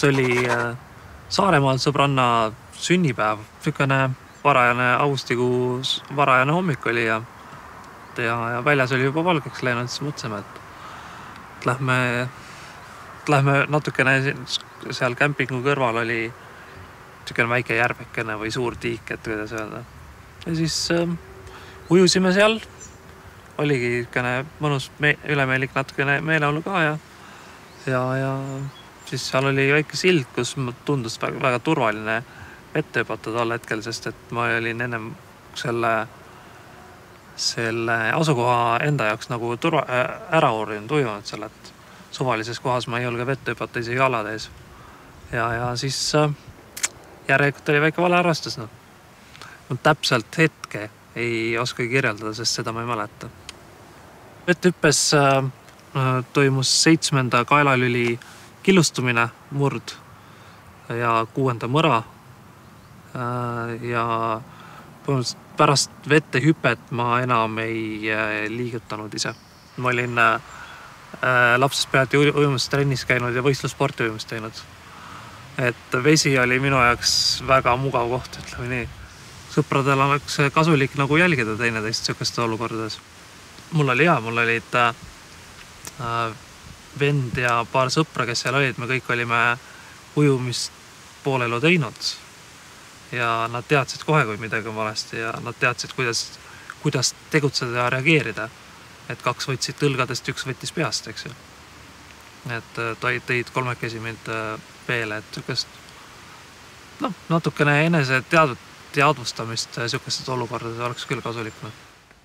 see oli Saaremaal sõbranna sünnipäev. Sükene varajane augustikuus varajane hommik oli ja väljas oli juba valgeks läinud, siis mõtlesime, et lähme natukene seal kämpingu kõrval oli sükene väike järvekene või suur tiik, et kuidas öelda. Ja siis ujusime seal, oligi mõnus ülemeelik natukene meeleolu ka ja siis seal oli väike sild, kus tundus väga turvaline vette hüpata tol hetkel, sest et ma olin ennem selle asukoha enda jaoks nagu ära uurinud ujunud seal, et suvalises kohas ma ei julge vette hüpata isegi jalad ees. Ja siis järelikult oli väike valearvestus. Ma täpselt hetke ei oska kirjeldada, sest seda ma ei mäleta. Vetthüppes toimus 7. kaelalüli killustumine, murd ja 6. mõra. Ja pärast vette hüpet ma enam ei liigutanud ise. Ma olin lapsest pealt ujumistrennis käinud ja võistlussporti ujumist teinud. Et vesi oli minu jaoks väga mugav koht, ütleme nii. Sõpradel oleks kasulik nagu jälgida teineteist sükestes olukordades. Mul oli hea, mul olid vend ja paar sõpra, kes seal olid, me kõik olime ujumist poolelu teinud. Ja nad teadsid kohe, kui midagi on valesti ja nad teadsid, kuidas tegutseda ja reageerida. Et 2 võtsid õlgadest, 1 võttis peast, eks ju. Et tõid 3 mind peele, et sükest natukene enese teadvustamist sükestes olukordades oleks küll kasulik.